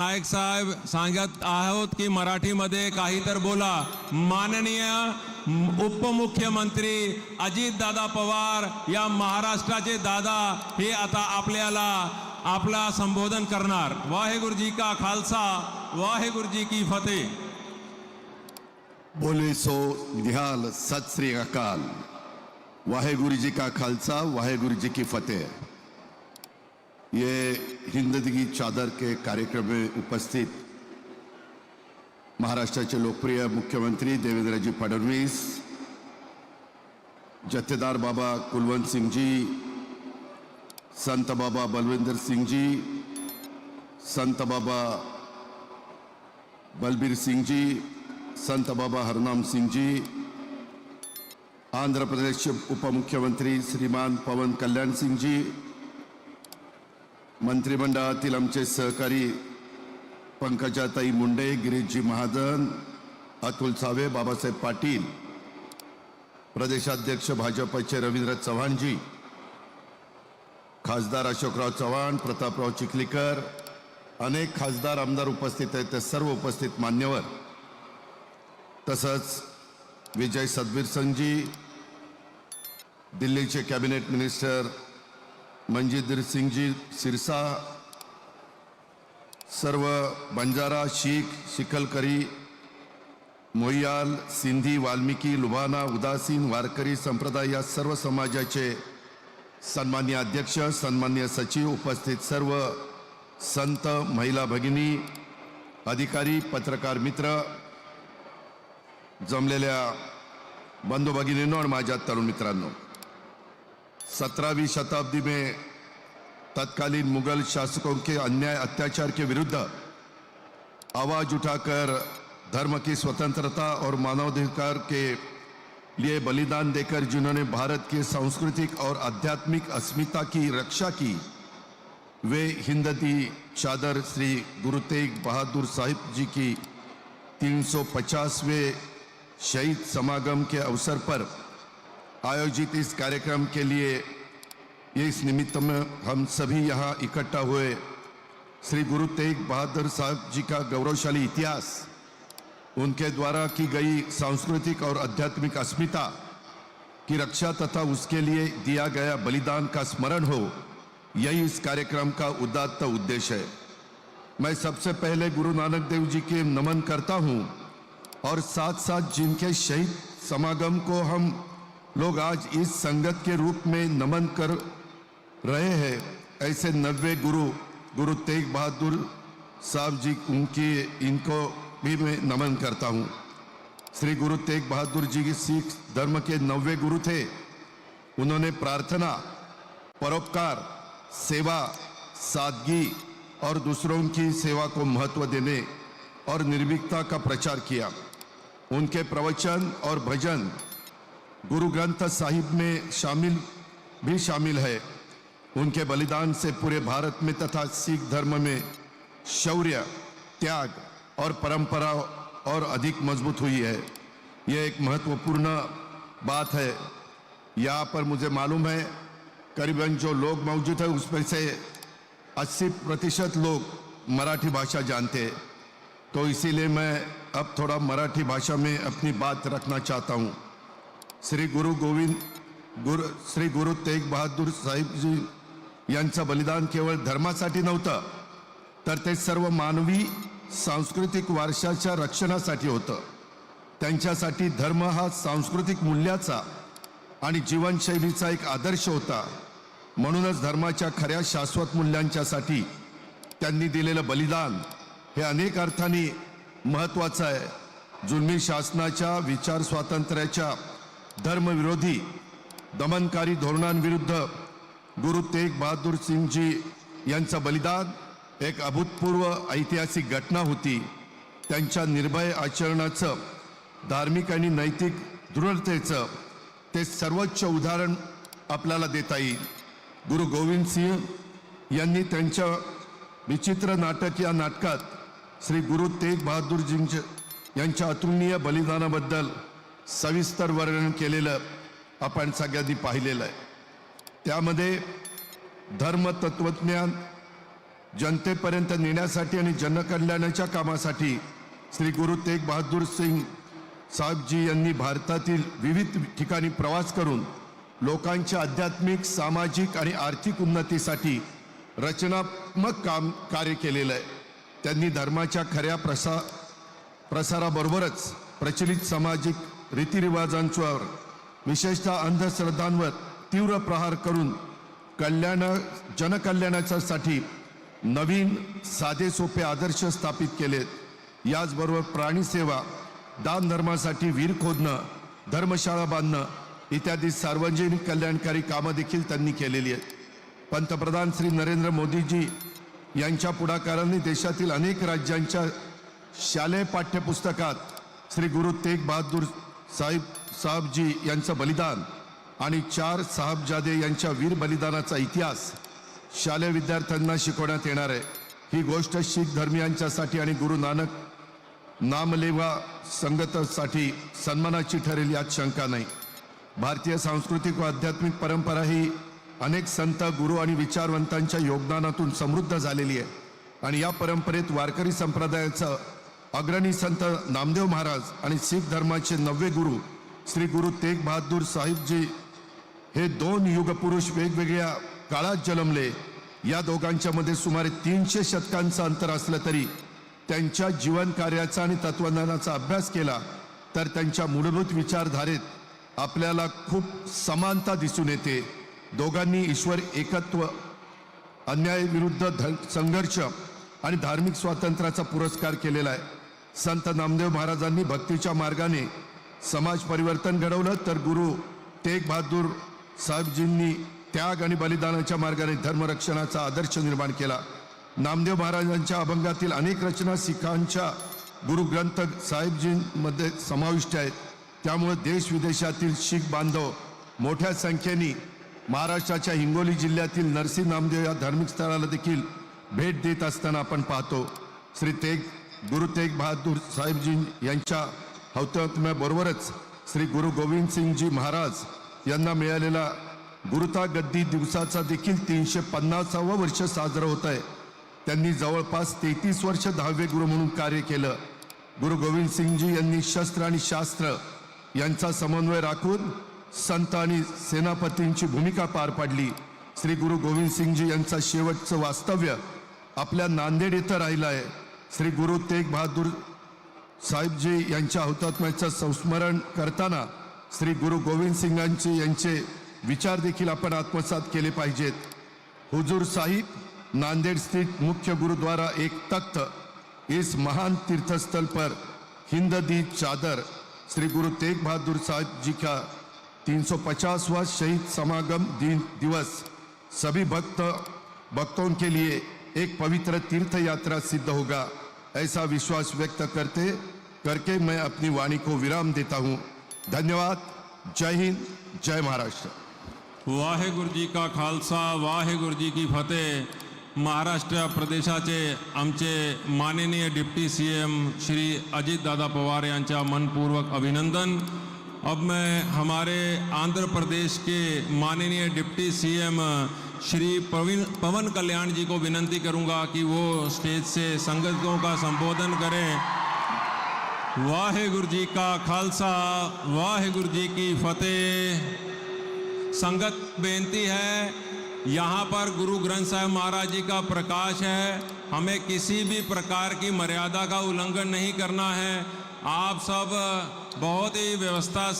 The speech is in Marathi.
नायक साहेब सांगत आहोत की मराठीमध्ये काही तर बोला। माननीय उपमुख्यमंत्री अजितदादा पवार या महाराष्ट्राचे दादा हे आता आपल्याला आपला संबोधन करणार। वाहेगुरु जी का खालसा, वाहेगुरु जी की फतेह। बोले सो निहाल, सत श्री अकाल। वाहेगुरु जी का खालसा, वाहेगुरु जी की फतेह। ये हिंदगी चादर के कार्यक्रम में उपस्थित महाराष्ट्र के लोकप्रिय मुख्यमंत्री देवेंद्रजी फडणवीस, जत्थेदार बाबा कुलवंत सिंह जी, संत बाबा बलविंदर सिंह जी, संत बाबा बलबीर सिंह जी, संत बाबा हरनाम सिंह जी, आंध्र प्रदेश के उप मुख्यमंत्री श्रीमान पवन कल्याण सिंह जी, मंत्रिमंडळातील आमचे सहकारी पंकजाताई मुंडे, गिरीशजी महाजन, अतुल सावे, बाबासाहेब पाटील, प्रदेशाध्यक्ष भाजपचे रवींद्र चव्हाण जी, खासदार अशोकराव चव्हाण, प्रतापराव चिखलीकर, अनेक खासदार आमदार उपस्थित आहेत, ते सर्व उपस्थित मान्यवर, तसंच विजय सतबीर सिंह जी, दिल्लीचे कॅबिनेट मिनिस्टर मंजिंदर सिंह जी सिरसा, सर्व बंजारा, शीख, शिकलकरी, मोहियाल, सिंधी, वाल्मिकी, लुबाना, उदासीन, वारकरी संप्रदाय या सर्व समाजाचे सन्माननीय अध्यक्ष, सन्माननीय सचिव, उपस्थित सर्व संत, महिला भगिनी, अधिकारी, पत्रकार मित्र, जमलेल्या बंधू भगिनींनो और माझ्या तरुण मित्रांनो, 17वीं शताब्दी में तत्कालीन मुगल शासकों के अन्याय अत्याचार के विरुद्ध आवाज उठाकर धर्म की स्वतंत्रता और मानवाधिकार के लिए बलिदान देकर जिन्होंने भारत की सांस्कृतिक और आध्यात्मिक अस्मिता की रक्षा की, वे हिंदती चादर श्री गुरु तेग बहादुर साहिब जी की 350वें शहीद समागम के अवसर पर आयोजित इस कार्यक्रम के लिए इस निमित्त में हम सभी यहाँ इकट्ठा हुए श्री गुरु तेग बहादुर साहब जी का गौरवशाली इतिहास, उनके द्वारा की गई सांस्कृतिक और आध्यात्मिक अस्मिता की रक्षा तथा उसके लिए दिया गया बलिदान का स्मरण हो, यही इस कार्यक्रम का उदात्त उद्देश्य है। मैं सबसे पहले गुरु नानक देव जी के नमन करता हूँ और साथ साथ जिनके शहीद समागम को हम लोग आज इस संगत के रूप में नमन कर रहे हैं, ऐसे 90 गुरु तेग बहादुर साहब जी इनको भी मैं नमन करता हूँ। श्री गुरु तेग बहादुर जी सिख धर्म के 90 गुरु थे। उन्होंने प्रार्थना, परोपकार, सेवा, सादगी और दूसरों की सेवा को महत्व देने और निर्भीकता का प्रचार किया। उनके प्रवचन और भजन गुरु ग्रंथ साहिब में शामिल है। उनके बलिदान से पूरे भारत में तथा सिख धर्म में शौर्य, त्याग और परंपरा और अधिक मजबूत हुई है। यह एक महत्वपूर्ण बात है। यहाँ पर मुझे मालूम है करीबन जो लोग मौजूद हैं उसमें से 80% लोग मराठी भाषा जानते हैं, तो इसीलिए मैं अब थोड़ा मराठी भाषा में अपनी बात रखना चाहता हूँ। श्री गुरु तेग बहादुर साहिब जी यांचं बलिदान केवळ धर्मासाठी नव्हतं, तर ते सर्व मानवी सांस्कृतिक वारशाच्या रक्षणासाठी होतं। त्यांच्यासाठी धर्म हा सांस्कृतिक मूल्याचा आणि जीवनशैलीचा एक आदर्श होता। म्हणूनच धर्माच्या खऱ्या शाश्वत मूल्यांच्यासाठी त्यांनी दिलेलं बलिदान हे अनेक अर्थांनी महत्त्वाचं आहे। जुलमी शासनाच्या, विचार स्वातंत्र्याच्या, धर्मविरोधी दमनकारी धोरणांविरुद्ध गुरु तेग बहादुर सिंह जी यांचं बलिदान एक अभूतपूर्व ऐतिहासिक घटना होती। त्यांच्या निर्भय आचरणाचं, धार्मिक आणि नैतिक दृढतेचं ते सर्वोच्च उदाहरण आपल्याला देता येईल। गुरु गोविंद सिंह यांनी त्यांच्या विचित्र नाटक या नाटकात श्री गुरु तेग बहादुर यांच्या अतुलनीय बलिदानाबद्दल सविस्तर वर्णन केलेलं आपण सगळ्यांनी पाहिलेलं आहे। त्यामध्ये धर्म, तत्वज्ञान जनतेपर्यंत नेण्यासाठी आणि जनकल्याणाच्या कामासाठी श्री गुरु तेग बहादूर सिंग साहेबजी यांनी भारतातील विविध ठिकाणी प्रवास करून लोकांच्या आध्यात्मिक, सामाजिक आणि आर्थिक उन्नतीसाठी रचनात्मक कार्य केलेलं आहे. त्यांनी धर्माच्या खऱ्या प्रसाराबरोबरच प्रचलित सामाजिक रीतिरिवाजांवर, विशेषतः अंधश्रद्धांवर तीव्र प्रहार करून जनकल्याणासाठी नवीन साधे सोपे आदर्श स्थापित केलेत. याचबरोबर प्राणीसेवा, दान धर्मासाठी विहीर खोदणं, धर्मशाळा बांधणं इत्यादी सार्वजनिक कल्याणकारी कामं देखील त्यांनी केलेली आहेत. पंतप्रधान श्री नरेंद्र मोदीजी यांच्या पुढाकाराने देशातील अनेक राज्यांच्या शालेय पाठ्यपुस्तकात श्री गुरु तेग बहादूर साहेबजी यांचं बलिदान आणि 4 साहबजादे यांच्या वीर बलिदानाचा इतिहास शालेय विद्यार्थ्यांना शिकवण्यात येणार आहे. ही गोष्ट शीख धर्मियांच्यासाठी आणि गुरु नानक नामलेवा संगतसाठी सन्मानाची ठरेल यात शंका नाही. भारतीय सांस्कृतिक व आध्यात्मिक परंपरा ही अनेक संत, गुरु आणि विचारवंतांच्या योगदानातून समृद्ध झालेली आहे आणि या परंपरेत वारकरी संप्रदायाचं अग्रणी संत नामदेव महाराज आणि शीख धर्माचे 9वे गुरु श्री गुरु तेग बहादूर साहिबजी हे 2 युगपुरुष वेगवेगळ्या काळात जन्मले. या दोघांच्या मध्ये सुमारे 300 शतकांचं अंतर असलं तरी त्यांच्या जीवन कार्याचा आणि तत्वज्ञानाचा अभ्यास केला तर त्यांच्या मूलभूत विचारधारेत आपल्याला खूप समानता दिसून येते. दोघांनी ईश्वर एकत्व, अन्यायाविरुद्ध संघर्ष आणि धार्मिक स्वातंत्र्याचा पुरस्कार केलेला आहे. संत नामदेव महाराजांनी भक्तीच्या मार्गाने समाज परिवर्तन घडवलं तर गुरु तेग बहादूर साहेबजींनी त्याग आणि बलिदानाच्या मार्गाने धर्मरक्षणाचा आदर्श निर्माण केला. नामदेव महाराजांच्या अभंगातील अनेक रचना सिखांच्या गुरु ग्रंथ साहेबजींमध्ये समाविष्ट आहेत. त्यामुळे देश विदेशातील शीख बांधव मोठ्या संख्येने महाराष्ट्राच्या हिंगोली जिल्ह्यातील नरसी नामदेव या धार्मिक स्थळाला देखील भेट देत असताना आपण पाहतो. गुरु तेग बहादूर साहेबजी यांच्या हौतात्म्याबरोबरच श्री गुरु गोविंद सिंगजी महाराज यांना मिळालेला गुरुता गद्दी दिवसाचा देखील 350वं वर्ष साजरं होत आहे. त्यांनी जवळपास 33 वर्ष 10वे गुरु म्हणून कार्य केलं. गुरु गोविंद सिंगजी यांनी शस्त्र आणि शास्त्र यांचा समन्वय राखून संत आणि सेनापतींची भूमिका पार पाडली. श्री गुरु गोविंद सिंगजी यांचा शेवटचं वास्तव्य आपल्या नांदेड येथे राहिलं आहे. श्री गुरु तेग बहादूर साहेबजी यांच्या हौतात्म्याचं संस्मरण करताना श्री गुरु गोविंद सिंगांचे यांचे विचार देखील आपण आत्मसात केले पाहिजेत. हुजूर साहिब नांदेड़ स्थित मुख्य गुरुद्वारा एक तख्त, इस महान तीर्थस्थल पर हिंद दी चादर श्री गुरु तेग बहादुर साहब जी का 350वां शहीद समागम दिवस सभी भक्तों के लिए एक पवित्र तीर्थ यात्रा सिद्ध होगा, ऐसा विश्वास व्यक्त करके मैं अपनी वाणी को विराम देता हूँ. धन्यवाद. जय हिंद, जय महाराष्ट्र. वाहेगुरु जी का खालसा, वाहेगुरु जी की फतेह. महाराष्ट्र प्रदेशाचे आमचे माननीय डिप्टी सीएम श्री अजित दादा पवार यांचा मनपूर्वक अभिनंदन. अब मैं हमारे आंध्र प्रदेश के माननीय डिप्टी सीएम श्री पवन कल्याण जी को विनंती करूंगा कि वो स्टेज से संगतों का संबोधन करें. वाहेगुरु जी का खालसा, वाहेगुरु जी की फतेह. संगत बेनती है, यहाँ पर गुरु ग्रंथ साहिब महाराज जी का प्रकाश है. हमें किसी भी प्रकार की मर्यादा का उल्लंघन नहीं करना है. आप सब बहुत ही व्यवस्था